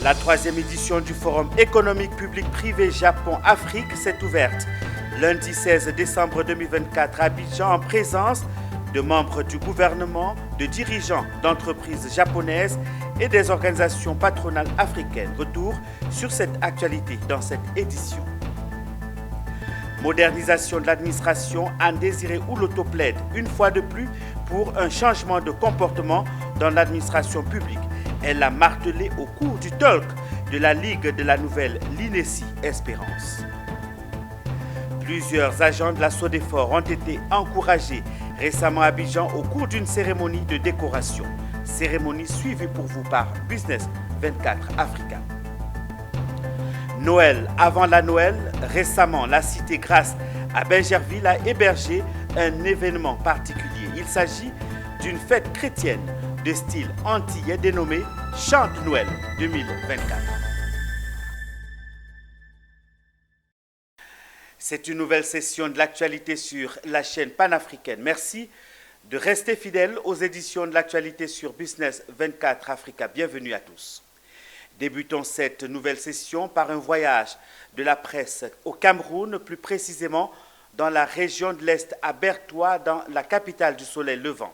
La troisième édition du Forum économique public-privé Japon-Afrique s'est ouverte lundi 16 décembre 2024 à Abidjan en présence de membres du gouvernement, de dirigeants d'entreprises japonaises et des organisations patronales africaines. Retour sur cette actualité dans cette édition. Modernisation de l'administration, Anne Désiré Ouloto plaide une fois de plus pour un changement de comportement dans l'administration publique. Elle l'a martelé au cours du talk de la Ligue de la Nouvelle l'INESI Espérance. Plusieurs agents de la SODEFOR ont été encouragés récemment à Abidjan au cours d'une cérémonie de décoration. Cérémonie suivie pour vous par Business 24 Africa. Noël avant la Noël, récemment la cité Grâce à Bingerville a hébergé un événement particulier. Il s'agit d'une fête chrétienne de style antillais dénommée Chant de Noël 2024. C'est une nouvelle session de l'actualité sur la chaîne panafricaine. Merci de rester fidèles aux éditions de l'actualité sur Business 24 Africa. Bienvenue à tous. Débutons cette nouvelle session par un voyage de la presse au Cameroun, plus précisément dans la région de l'Est à Bertoua, dans la capitale du soleil levant.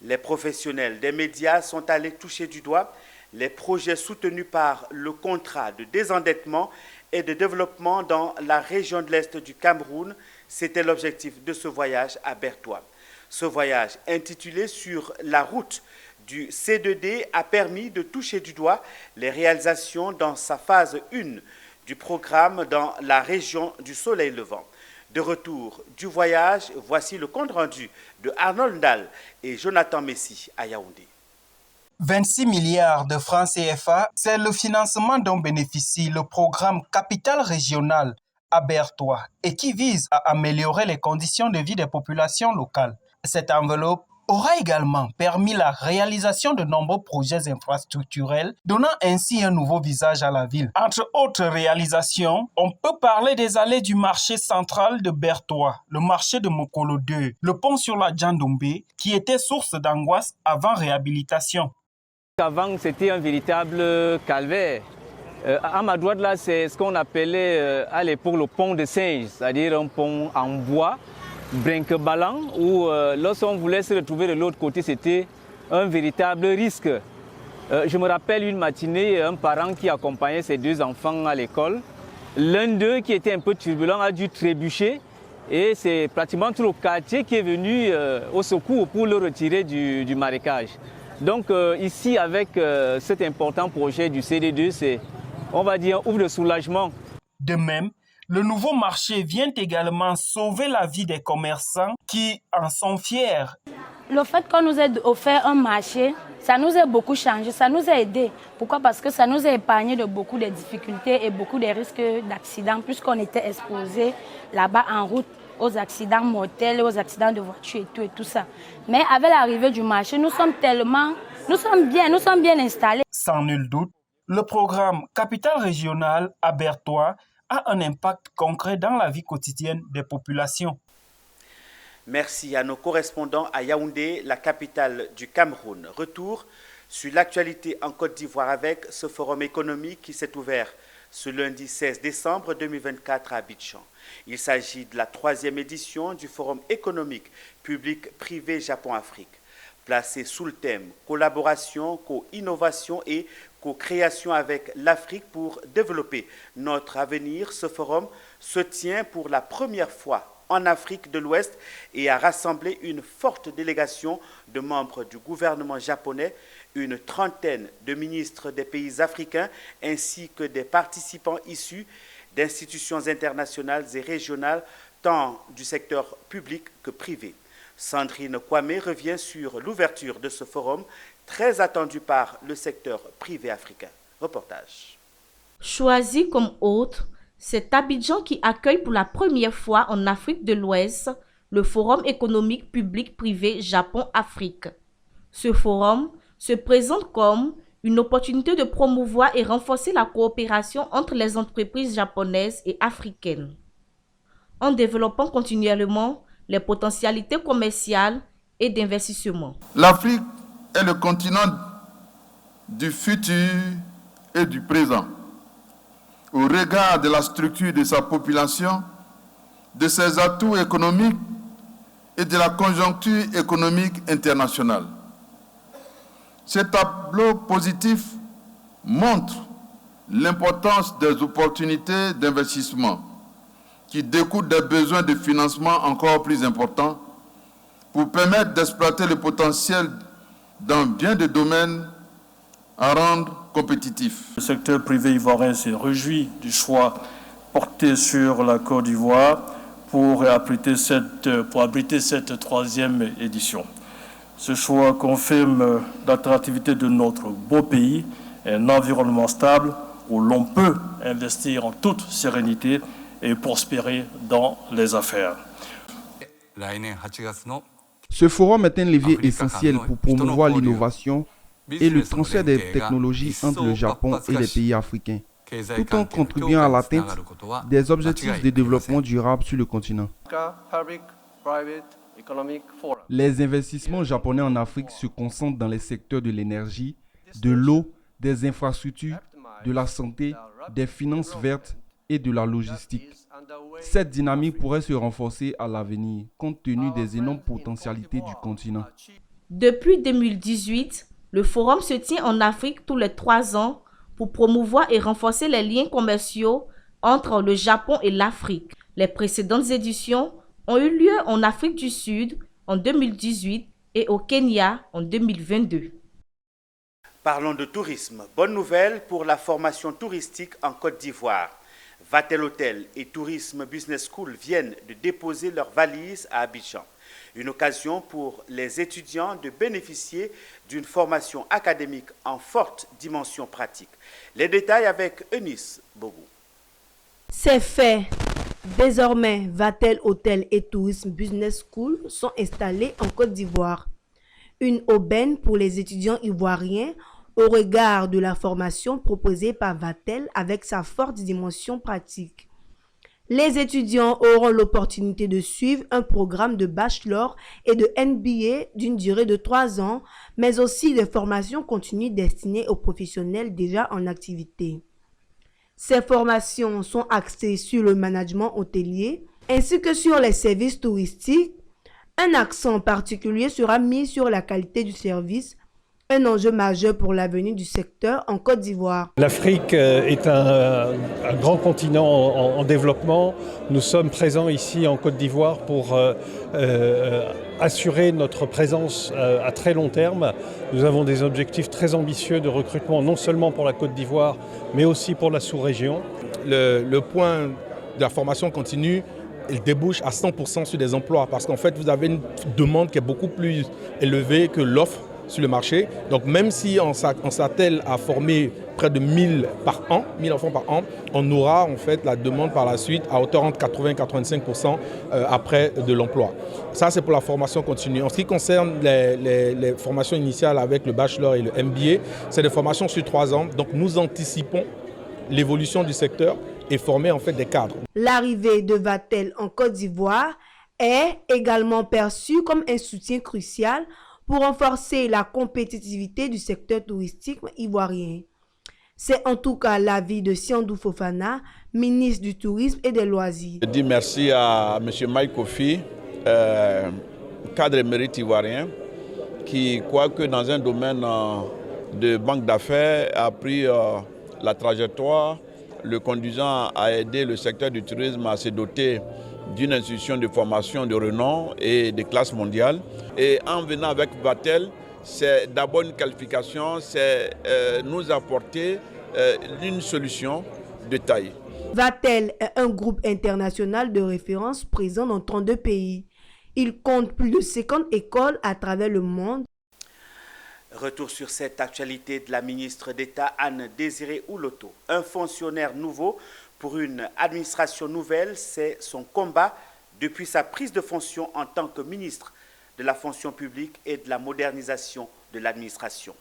Les professionnels des médias sont allés toucher du doigt les projets soutenus par le contrat de désendettement et de développement dans la région de l'Est du Cameroun. C'était l'objectif de ce voyage à Bertoua. Ce voyage, intitulé « Sur la route » du C2D, a permis de toucher du doigt les réalisations dans sa phase 1 du programme dans la région du soleil levant. De retour du voyage, voici le compte-rendu de Arnold Ndal et Jonathan Messi à Yaoundé. 26 milliards de francs CFA, c'est le financement dont bénéficie le programme Capital Régional à Bertoua et qui vise à améliorer les conditions de vie des populations locales. Cette enveloppe aura également permis la réalisation de nombreux projets infrastructurels, donnant ainsi un nouveau visage à la ville. Entre autres réalisations, on peut parler des allées du marché central de Bertoua, le marché de Mokolo 2, le pont sur la Djandombe, qui était source d'angoisse avant réhabilitation. Avant, c'était un véritable calvaire. À ma droite, là, c'est ce qu'on appelait à l'époque le pont de singe, c'est-à-dire un pont en bois, brinque-ballant, où lorsqu'on voulait se retrouver de l'autre côté, c'était un véritable risque. Je me rappelle une matinée, un parent qui accompagnait ses deux enfants à l'école. L'un d'eux, qui était un peu turbulent, a dû trébucher et c'est pratiquement tout le quartier qui est venu au secours pour le retirer du marécage. Donc ici, avec cet important projet du CD2, c'est, on va dire, un ouf de soulagement. De même, le nouveau marché vient également sauver la vie des commerçants qui en sont fiers. Le fait qu'on nous ait offert un marché, ça nous a beaucoup changé, ça nous a aidés. Pourquoi? Parce que ça nous a épargné de beaucoup de difficultés et beaucoup de risques d'accidents, puisqu'on était exposés là-bas en route aux accidents mortels, aux accidents de voiture et tout ça. Mais avec l'arrivée du marché, nous sommes bien installés. Sans nul doute, le programme Capital Régional à Bertoua a un impact concret dans la vie quotidienne des populations. Merci à nos correspondants à Yaoundé, la capitale du Cameroun. Retour sur l'actualité en Côte d'Ivoire avec ce forum économique qui s'est ouvert ce lundi 16 décembre 2024 à Abidjan. Il s'agit de la troisième édition du forum économique public-privé Japon-Afrique. Placé sous le thème collaboration, co-innovation et co-création avec l'Afrique pour développer notre avenir, ce forum se tient pour la première fois en Afrique de l'Ouest et a rassemblé une forte délégation de membres du gouvernement japonais, une trentaine de ministres des pays africains ainsi que des participants issus d'institutions internationales et régionales, tant du secteur public que privé. Sandrine Kwame revient sur l'ouverture de ce forum, très attendu par le secteur privé africain. Reportage. Choisi comme hôte, c'est Abidjan qui accueille pour la première fois en Afrique de l'Ouest le Forum économique public-privé Japon-Afrique. Ce forum se présente comme une opportunité de promouvoir et renforcer la coopération entre les entreprises japonaises et africaines, en développant continuellement les potentialités commerciales et d'investissement. L'Afrique est le continent du futur et du présent, au regard de la structure de sa population, de ses atouts économiques et de la conjoncture économique internationale. Ce tableau positif montre l'importance des opportunités d'investissement qui découlent des besoins de financement encore plus importants pour permettre d'exploiter le potentiel dans bien des domaines à rendre compétitifs. Le secteur privé ivoirien s'est réjoui du choix porté sur la Côte d'Ivoire pour abriter cette troisième édition. Ce choix confirme l'attractivité de notre beau pays, un environnement stable où l'on peut investir en toute sérénité et prospérer dans les affaires. Ce forum est un levier essentiel pour promouvoir l'innovation et le transfert des technologies entre le Japon et les pays africains, tout en contribuant à l'atteinte des objectifs de développement durable sur le continent. Les investissements japonais en Afrique se concentrent dans les secteurs de l'énergie, de l'eau, des infrastructures, de la santé, des finances vertes et de la logistique. Cette dynamique pourrait se renforcer à l'avenir, compte tenu des énormes potentialités du continent. Depuis 2018, le forum se tient en Afrique tous les 3 ans pour promouvoir et renforcer les liens commerciaux entre le Japon et l'Afrique. Les précédentes éditions ont eu lieu en Afrique du Sud en 2018 et au Kenya en 2022. Parlons de tourisme. Bonne nouvelle pour la formation touristique en Côte d'Ivoire. Vatel Hôtel et Tourisme Business School viennent de déposer leurs valises à Abidjan. Une occasion pour les étudiants de bénéficier d'une formation académique en forte dimension pratique. Les détails avec Eunice Bogou. C'est fait. Désormais, Vatel Hôtel et Tourisme Business School sont installés en Côte d'Ivoire. Une aubaine pour les étudiants ivoiriens au regard de la formation proposée par Vatel avec sa forte dimension pratique. Les étudiants auront l'opportunité de suivre un programme de bachelor et de MBA d'une durée de 3 ans, mais aussi des formations continues destinées aux professionnels déjà en activité. Ces formations sont axées sur le management hôtelier ainsi que sur les services touristiques. Un accent particulier sera mis sur la qualité du service, un enjeu majeur pour l'avenir du secteur en Côte d'Ivoire. L'Afrique est un grand continent en développement. Nous sommes présents ici en Côte d'Ivoire pour assurer notre présence à très long terme. Nous avons des objectifs très ambitieux de recrutement, non seulement pour la Côte d'Ivoire, mais aussi pour la sous-région. Le point de la formation continue, il débouche à 100% sur des emplois parce qu'en fait, vous avez une demande qui est beaucoup plus élevée que l'offre sur le marché. Donc même si on s'attelle à former près de 1000 enfants par an, on aura en fait la demande par la suite à hauteur entre 80 et 85% après de l'emploi. Ça, c'est pour la formation continue. En ce qui concerne les formations initiales avec le bachelor et le MBA, c'est des formations sur 3 ans. Donc nous anticipons l'évolution du secteur et former en fait des cadres. L'arrivée de Vatel en Côte d'Ivoire est également perçue comme un soutien crucial pour renforcer la compétitivité du secteur touristique ivoirien. C'est en tout cas l'avis de Siandou Fofana, ministre du Tourisme et des Loisirs. Je dis merci à M. Mike Kofi, cadre émérite ivoirien, qui croit que dans un domaine de banque d'affaires a pris la trajectoire, le conduisant à aider le secteur du tourisme à se doter d'une institution de formation de renom et de classe mondiale. Et en venant avec Vatel, c'est d'abord une qualification, c'est nous apporter une solution de taille. Vatel est un groupe international de référence présent dans 32 pays. Il compte plus de 50 écoles à travers le monde. Retour sur cette actualité de la ministre d'État Anne-Désirée Ouloto. Un fonctionnaire nouveau pour une administration nouvelle, c'est son combat depuis sa prise de fonction en tant que ministre de la fonction publique et de la modernisation de l'administration.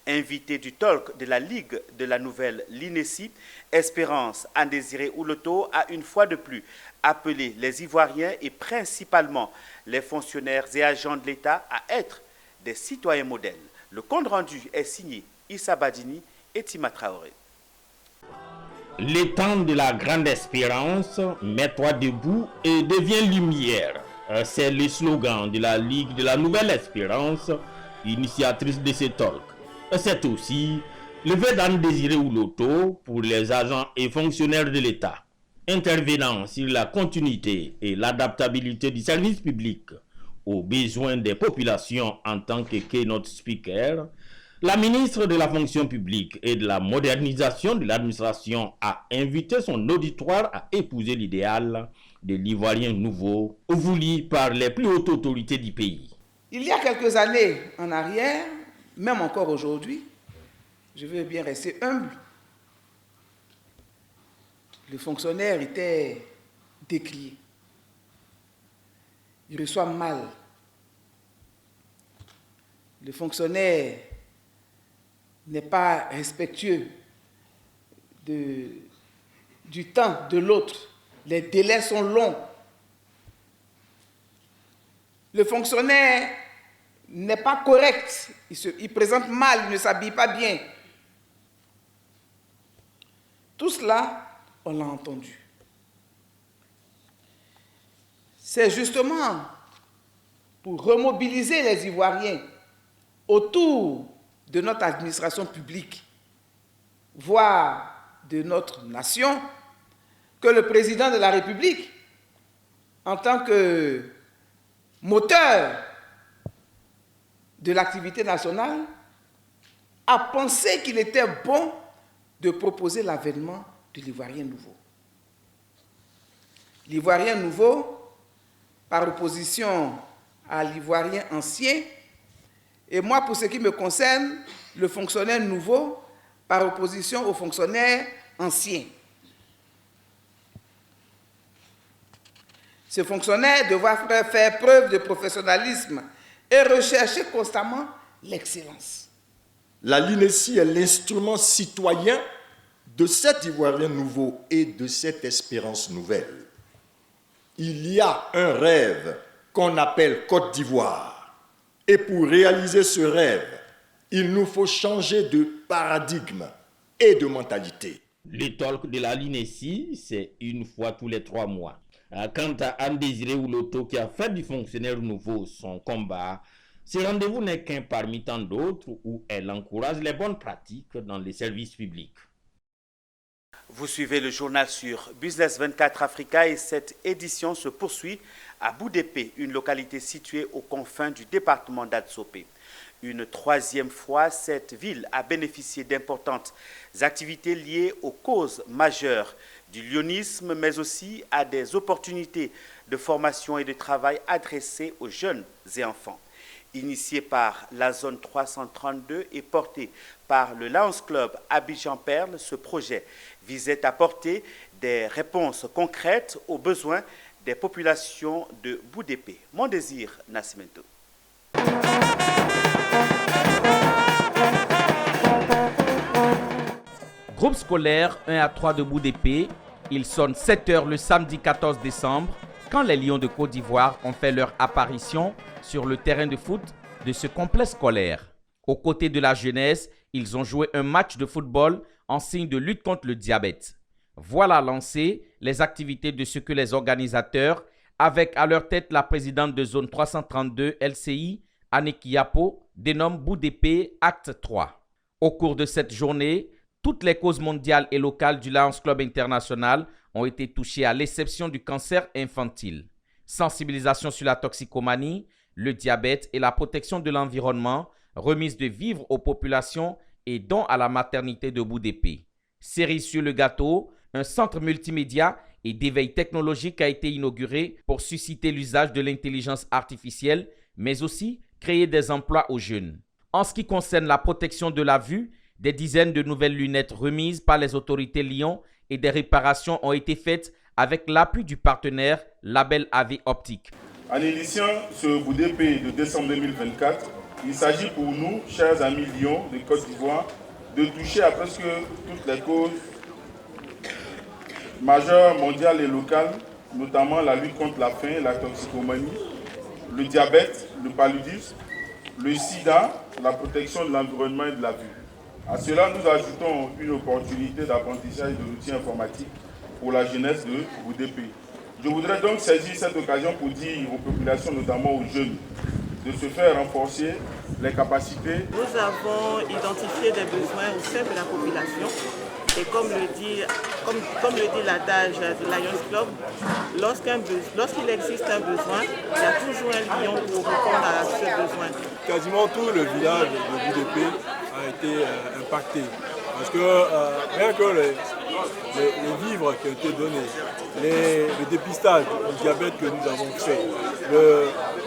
Invité du talk de la Ligue de la nouvelle l'INESI, Espérance Anne-Désirée Ouloto a une fois de plus appelé les Ivoiriens et principalement les fonctionnaires et agents de l'État à être des citoyens modèles. Le compte rendu est signé Issa Badini et Tima Traoré. L'étang de la grande espérance, mets-toi debout et deviens lumière. C'est le slogan de la Ligue de la Nouvelle Espérance, initiatrice de ce talk. C'est aussi le vœu d'Anne Désiré Ouloto pour les agents et fonctionnaires de l'État, intervenant sur la continuité et l'adaptabilité du service public aux besoins des populations en tant que keynote speaker. La ministre de la fonction publique et de la modernisation de l'administration a invité son auditoire à épouser l'idéal de l'Ivoirien nouveau, voulu par les plus hautes autorités du pays. Il y a quelques années en arrière, même encore aujourd'hui, je veux bien rester humble, le fonctionnaire était décrié. Il reçoit mal. Le fonctionnaire n'est pas respectueux du temps de l'autre. Les délais sont longs. Le fonctionnaire n'est pas correct. Il présente mal, il ne s'habille pas bien. Tout cela, on l'a entendu. C'est justement pour remobiliser les Ivoiriens autour de notre administration publique, voire de notre nation, que le président de la République, en tant que moteur de l'activité nationale, a pensé qu'il était bon de proposer l'avènement de l'Ivoirien nouveau. L'Ivoirien nouveau, par opposition à l'Ivoirien ancien, et moi, pour ce qui me concerne, le fonctionnaire nouveau, par opposition au fonctionnaire ancien. Ce fonctionnaire devra faire preuve de professionnalisme et rechercher constamment l'excellence. La LINESI est l'instrument citoyen de cet Ivoirien nouveau et de cette espérance nouvelle. Il y a un rêve qu'on appelle Côte d'Ivoire. Et pour réaliser ce rêve, il nous faut changer de paradigme et de mentalité. Le talk de la LINESI, c'est une fois tous les 3 mois. Quant à Anne Désiré Ouloto qui a fait du fonctionnaire nouveau son combat, ce rendez-vous n'est qu'un parmi tant d'autres où elle encourage les bonnes pratiques dans les services publics. Vous suivez le journal sur Business 24 Africa et cette édition se poursuit à Boudépé, une localité située aux confins du département d'Atsopé. Une 3e fois, cette ville a bénéficié d'importantes activités liées aux causes majeures du lionisme, mais aussi à des opportunités de formation et de travail adressées aux jeunes et enfants. Initié par la zone 332 et porté par le Lions Club Abidjan-Perle, ce projet visait à apporter des réponses concrètes aux besoins des populations de Boudépé. Mon désir, Nascimento. Groupe scolaire 1 à 3 de Boudépé, il sonne 7 h le samedi 14 décembre quand les Lions de Côte d'Ivoire ont fait leur apparition sur le terrain de foot de ce complexe scolaire. Aux côtés de la jeunesse, ils ont joué un match de football en signe de lutte contre le diabète. Voilà lancées les activités de ce que les organisateurs, avec à leur tête la présidente de zone 332 LCI, Aneki Yapo, dénomment Boudépé Acte 3. Au cours de cette journée, toutes les causes mondiales et locales du Lions Club International ont été touchées à l'exception du cancer infantile. Sensibilisation sur la toxicomanie, le diabète et la protection de l'environnement, remise de vivres aux populations et dons à la maternité de Boudépé. Cerise sur le gâteau, un centre multimédia et d'éveil technologique a été inauguré pour susciter l'usage de l'intelligence artificielle, mais aussi créer des emplois aux jeunes. En ce qui concerne la protection de la vue, des dizaines de nouvelles lunettes remises par les autorités Lyon et des réparations ont été faites avec l'appui du partenaire Label AV Optique. En initiant ce Boudépé de décembre 2024, il s'agit pour nous, chers amis Lyon de Côte d'Ivoire, de toucher à presque toutes les causes majeures, mondiales et locales, notamment la lutte contre la faim, la toxicomanie, le diabète, le paludisme, le sida, la protection de l'environnement et de la vue. À cela, nous ajoutons une opportunité d'apprentissage de l'outil informatique pour la jeunesse de Boudépé. Je voudrais donc saisir cette occasion pour dire aux populations, notamment aux jeunes, de se faire renforcer les capacités. Nous avons identifié des besoins au sein de la population et comme le dit l'adage de Lions Club, lorsqu'il existe un besoin, il y a toujours un lion pour répondre à ce besoin. Quasiment tout le village de Boudépé a été impacté parce que rien que les vivres qui ont été donnés, le dépistage du diabète que nous avons fait,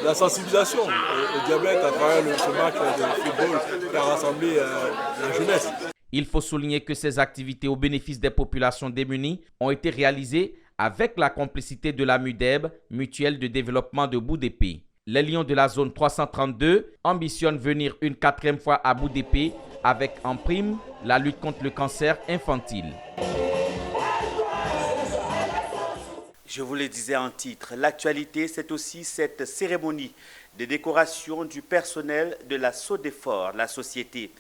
la sensibilisation au diabète à travers ce match de football qui a rassemblé la jeunesse. Il faut souligner que ces activités au bénéfice des populations démunies ont été réalisées avec la complicité de la MUDEB, Mutuelle de développement de Boudépé. Les Lions de la zone 332 ambitionnent venir une 4e fois à Boudépé avec en prime la lutte contre le cancer infantile. Je vous le disais en titre, l'actualité, c'est aussi cette cérémonie de décoration du personnel de la SODEFOR, la société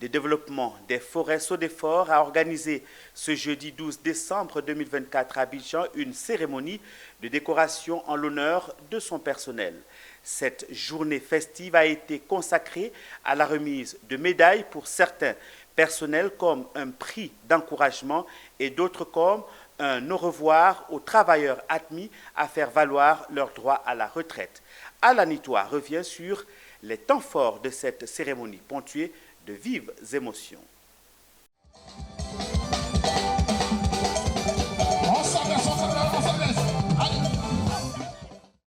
de développement des forêts SODEFOR, a organisé ce jeudi 12 décembre 2024 à Abidjan une cérémonie de décoration en l'honneur de son personnel. Cette journée festive a été consacrée à la remise de médailles pour certains personnels comme un prix d'encouragement et d'autres comme un au revoir aux travailleurs admis à faire valoir leur droit à la retraite. Alanitois revient sur les temps forts de cette cérémonie ponctuée de vives émotions.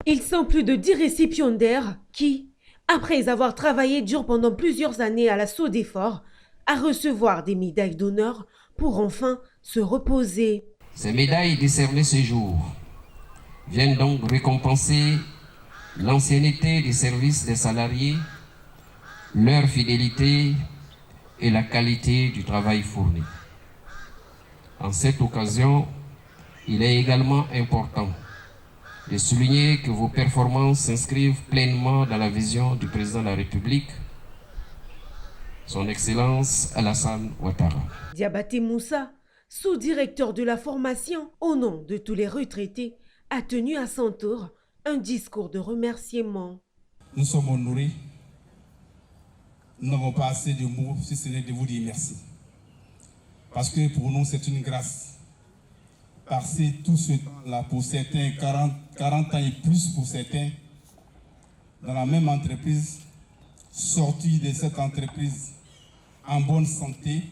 Ils sont plus de 10 récipiendaires qui, après avoir travaillé dur pendant plusieurs années à la SODEFOR, à recevoir des médailles d'honneur pour enfin se reposer. Ces médailles décernées ce jour viennent donc récompenser l'ancienneté des services des salariés, leur fidélité et la qualité du travail fourni. En cette occasion, il est également important de souligner que vos performances s'inscrivent pleinement dans la vision du président de la République, son Excellence Alassane Ouattara. Diabaté Moussa, sous-directeur de la formation au nom de tous les retraités, a tenu à son tour un discours de remerciement. Nous sommes honorés. Nous n'avons pas assez de mots si ce n'est de vous dire merci. Parce que pour nous, c'est une grâce. Passer tout ce temps-là, pour certains, 40 ans et plus pour certains, dans la même entreprise, sortir de cette entreprise en bonne santé,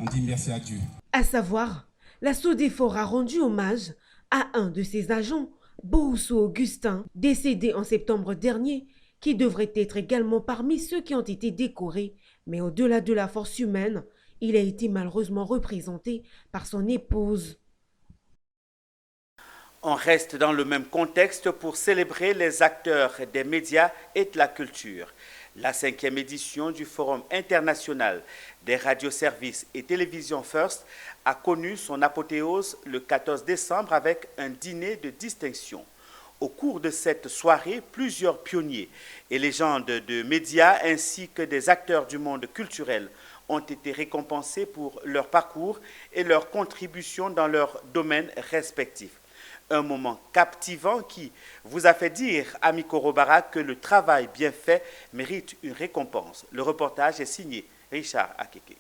on dit merci à Dieu. À savoir, la SODEFOR a rendu hommage à un de ses agents, Boussou Augustin, décédé en septembre dernier, qui devrait être également parmi ceux qui ont été décorés. Mais au-delà de la force humaine, il a été malheureusement représenté par son épouse. On reste dans le même contexte pour célébrer les acteurs des médias et de la culture. La 5e édition du Forum international des radioservices et télévision First a connu son apothéose le 14 décembre avec un dîner de distinction. Au cours de cette soirée, plusieurs pionniers et légendes de médias ainsi que des acteurs du monde culturel ont été récompensés pour leur parcours et leur contribution dans leurs domaines respectifs. Un moment captivant qui vous a fait dire, ami Korobara, que le travail bien fait mérite une récompense. Le reportage est signé Richard Akeke.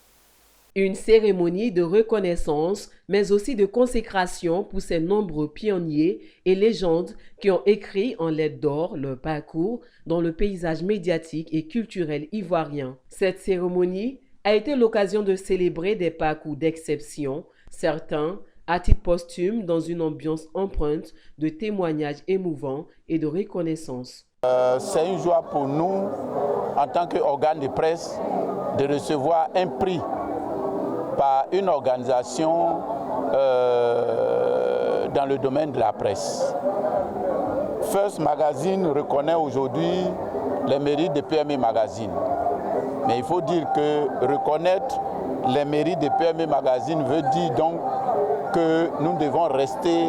Une cérémonie de reconnaissance, mais aussi de consécration pour ces nombreux pionniers et légendes qui ont écrit en lettres d'or leur parcours dans le paysage médiatique et culturel ivoirien. Cette cérémonie a été l'occasion de célébrer des parcours d'exception, certains à titre posthume dans une ambiance empreinte de témoignages émouvants et de reconnaissance. C'est une joie pour nous, en tant qu'organe de presse, de recevoir un prix par une organisation dans le domaine de la presse. First Magazine reconnaît aujourd'hui les mérites de PME Magazine. Mais il faut dire que reconnaître les mérites de PME Magazine veut dire donc que nous devons rester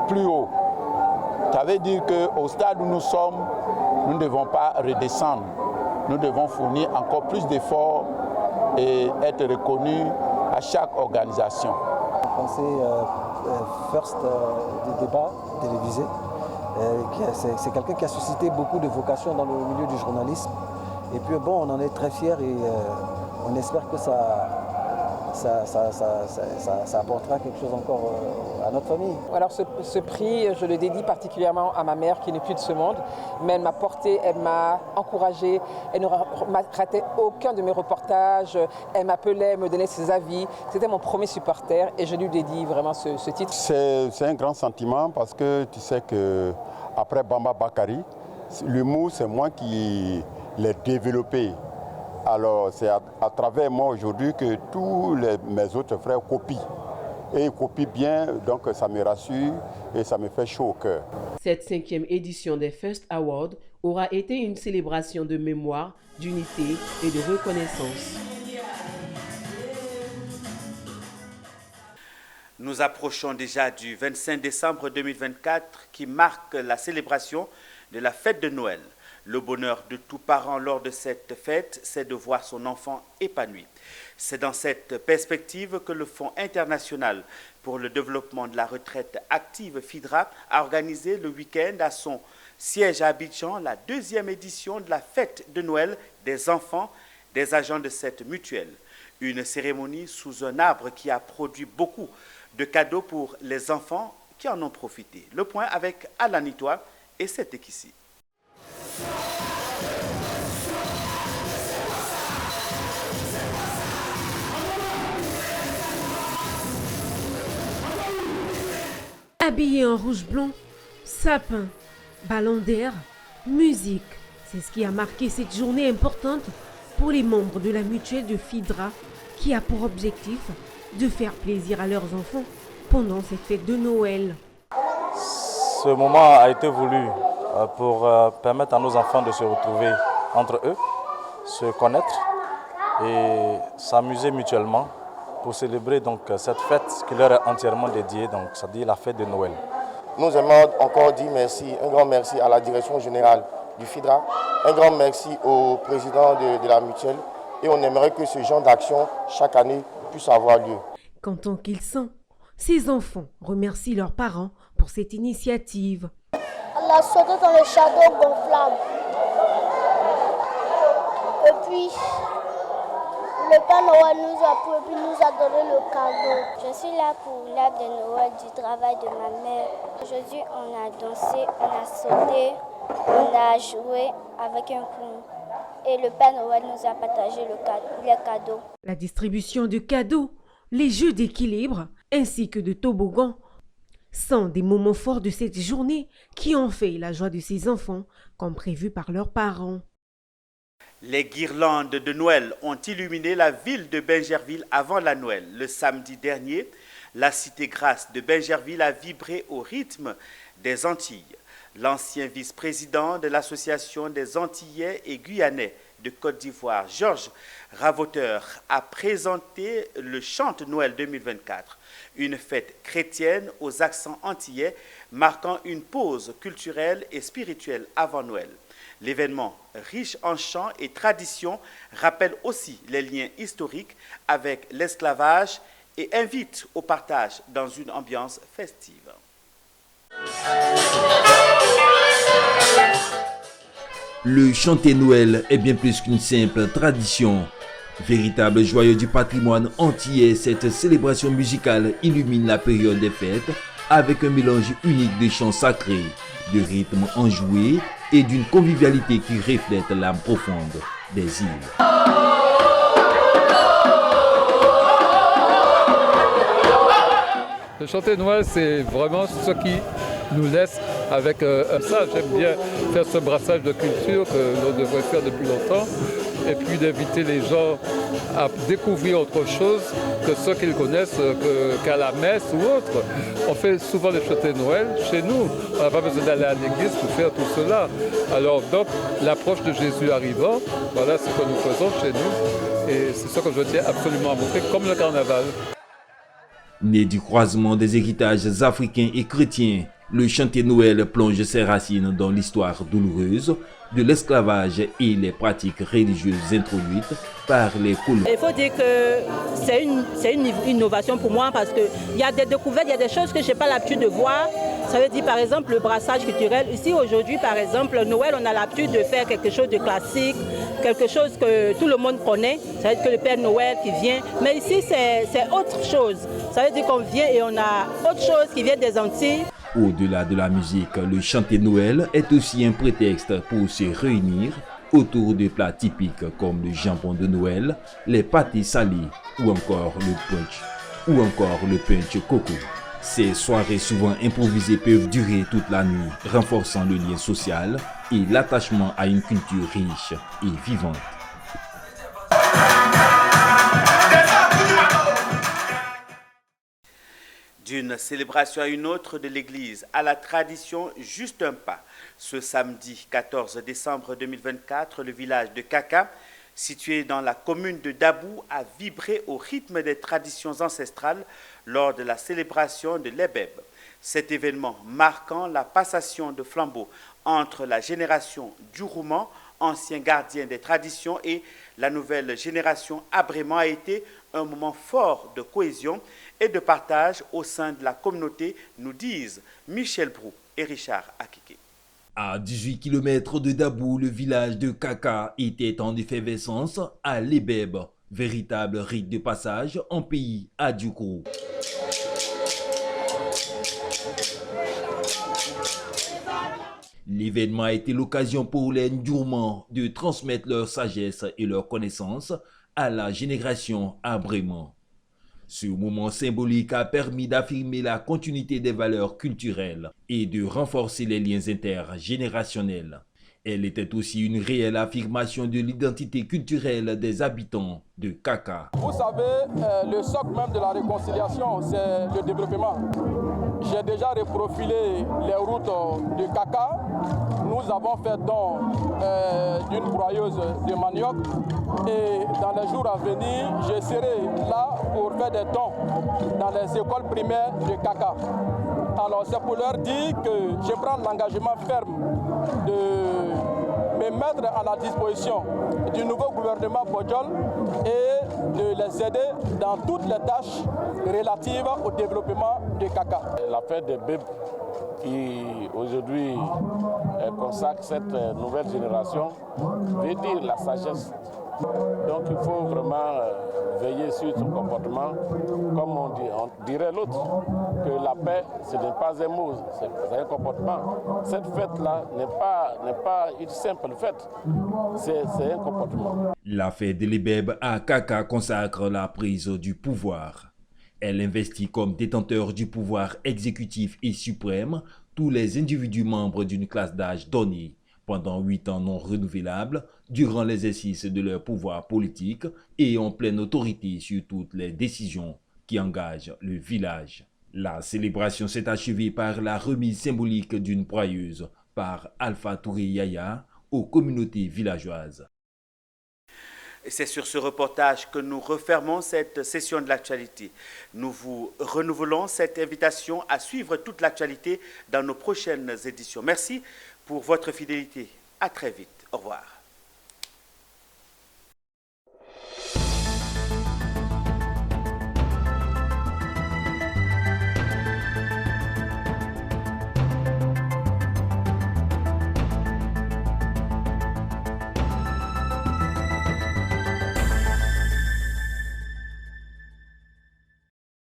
plus haut. Ça veut dire qu'au stade où nous sommes, nous ne devons pas redescendre. Nous devons fournir encore plus d'efforts et être reconnu à chaque organisation. First des débats télévisés. C'est quelqu'un qui a suscité beaucoup de vocations dans le milieu du journalisme. Et puis bon, on en est très fiers et on espère que ça apportera quelque chose encore à notre famille. Alors ce prix, je le dédie particulièrement à ma mère qui n'est plus de ce monde, mais elle m'a porté, elle m'a encouragé, elle ne ratait aucun de mes reportages, elle m'appelait, me donnait ses avis. C'était mon premier supporter et je lui dédie vraiment ce titre. C'est un grand sentiment parce que tu sais qu'après Bamba Bakari, l'humour c'est moi qui l'ai développé. Alors c'est à travers moi aujourd'hui que tous mes autres frères copient. Et ils copient bien, donc ça me rassure et ça me fait chaud au cœur. Cette 5e édition des First Awards aura été une célébration de mémoire, d'unité et de reconnaissance. Nous approchons déjà du 25 décembre 2024 qui marque la célébration de la fête de Noël. Le bonheur de tout parent lors de cette fête, c'est de voir son enfant épanoui. C'est dans cette perspective que le Fonds international pour le développement de la retraite active FIDRA a organisé le week-end à son siège à Abidjan la 2e édition de la fête de Noël des enfants des agents de cette mutuelle. Une cérémonie sous un arbre qui a produit beaucoup de cadeaux pour les enfants qui en ont profité. Le point avec Alanitois et c'était ici. Habillé en rouge blond, sapin, ballon d'air, musique, c'est ce qui a marqué cette journée importante pour les membres de la mutuelle de FIDRA qui a pour objectif de faire plaisir à leurs enfants pendant cette fête de Noël. Ce moment a été voulu pour permettre à nos enfants de se retrouver entre eux, se connaître et s'amuser mutuellement pour célébrer donc cette fête qui leur est entièrement dédiée, donc c'est-à-dire la fête de Noël. Nous aimons encore dire merci, un grand merci à la direction générale du FIDRA, un grand merci au président de la mutuelle et on aimerait que ce genre d'action chaque année puisse avoir lieu. Content qu'ils sont, ces enfants remercient leurs parents pour cette initiative. Elle a sauté dans le château gonflable. Et puis, le Père Noël nous a pris et puis nous a donné le cadeau. Je suis là pour l'arbre de Noël du travail de ma mère. Aujourd'hui, on a dansé, on a sauté, on a joué avec un clown. Et le Père Noël nous a partagé les cadeaux. La distribution de cadeaux, les jeux d'équilibre ainsi que de toboggans sont des moments forts de cette journée qui ont fait la joie de ces enfants comme prévu par leurs parents. Les guirlandes de Noël ont illuminé la ville de Bingerville avant la Noël. Le samedi dernier, la cité grasse de Bingerville a vibré au rythme des Antilles. L'ancien vice-président de l'Association des Antillais et Guyanais de Côte d'Ivoire, Georges Ravoteur, a présenté le Chante Noël 2024, une fête chrétienne aux accents antillais marquant une pause culturelle et spirituelle avant Noël. L'événement, riche en chants et traditions, rappelle aussi les liens historiques avec l'esclavage et invite au partage dans une ambiance festive. Le chanter Noël est bien plus qu'une simple tradition. Véritable joyau du patrimoine antillais, cette célébration musicale illumine la période des fêtes avec un mélange unique de chants sacrés, de rythmes enjoués et d'une convivialité qui reflète l'âme profonde des îles. Le chanter Noël, c'est vraiment ce qui nous laisse avec ça. J'aime bien faire ce brassage de culture que l'on devrait faire depuis longtemps et puis d'inviter les gens à découvrir autre chose que ce qu'ils connaissent qu'à la messe ou autre. On fait souvent le chanter Noël chez nous. On n'a pas besoin d'aller à l'église pour faire tout cela. Alors donc, l'approche de Jésus arrivant, voilà ce que nous faisons chez nous. Et c'est ça que je tiens absolument à montrer, comme le carnaval. Né du croisement des héritages africains et chrétiens, Le chantier Noël plonge ses racines dans l'histoire douloureuse de l'esclavage et les pratiques religieuses introduites par les colons. Il faut dire que c'est une innovation pour moi parce qu'il y a des découvertes, il y a des choses que je n'ai pas l'habitude de voir. Ça veut dire par exemple le brassage culturel. Ici aujourd'hui par exemple, Noël, on a l'habitude de faire quelque chose de classique, quelque chose que tout le monde connaît. Ça veut dire que le Père Noël qui vient. Mais ici c'est autre chose. Ça veut dire qu'on vient et on a autre chose qui vient des Antilles. Au-delà de la musique, le chantier Noël est aussi un prétexte pour se réunir autour de plats typiques comme le jambon de Noël, les pâtés salés ou encore le punch coco. Ces soirées souvent improvisées peuvent durer toute la nuit, renforçant le lien social et l'attachement à une culture riche et vivante. D'une célébration à une autre de l'église, à la tradition, juste un pas. Ce samedi 14 décembre 2024, le village de Kaka, situé dans la commune de Dabou, a vibré au rythme des traditions ancestrales lors de la célébration de l'Ebeb. Cet événement marquant la passation de flambeau entre la génération Djourouman, ancien gardien des traditions, et la nouvelle génération Abréman a été un moment fort de cohésion et de partage au sein de la communauté, nous disent Michel Brou et Richard Akike. À 18 km de Dabou, le village de Kaka était en effervescence à l'Ebeb, véritable rite de passage en pays à Djoukourou. L'événement a été l'occasion pour les Ndjourmans de transmettre leur sagesse et leur connaissance à la génération Abréman. Ce moment symbolique a permis d'affirmer la continuité des valeurs culturelles et de renforcer les liens intergénérationnels. Elle était aussi une réelle affirmation de l'identité culturelle des habitants de Kaka. Vous savez, le socle même de la réconciliation, c'est le développement. J'ai déjà reprofilé les routes de Kaka. Nous avons fait don d'une broyeuse de manioc. Et dans les jours à venir, je serai là pour faire des dons dans les écoles primaires de Kaka. Alors c'est pour leur dire que je prends l'engagement ferme de me mettre à la disposition du nouveau gouvernement Bodjol et de les aider dans toutes les tâches relatives au développement de Kaka. La fête des bébés qui aujourd'hui consacre cette nouvelle génération veut dire la sagesse. Donc il faut vraiment veiller sur son comportement, comme on dirait l'autre, que la paix, ce n'est pas un mot, c'est un comportement. Cette fête-là n'est pas une simple fête, c'est un comportement. La fête de l'Ebeb à Kaka consacre la prise du pouvoir. Elle investit comme détenteur du pouvoir exécutif et suprême tous les individus membres d'une classe d'âge donnée pendant 8 ans non renouvelables durant l'exercice de leur pouvoir politique et en pleine autorité sur toutes les décisions qui engagent le village. La célébration s'est achevée par la remise symbolique d'une broyeuse par Alpha Touré Yaya aux communautés villageoises. Et c'est sur ce reportage que nous refermons cette session de l'actualité. Nous vous renouvelons cette invitation à suivre toute l'actualité dans nos prochaines éditions. Merci pour votre fidélité. À très vite. Au revoir.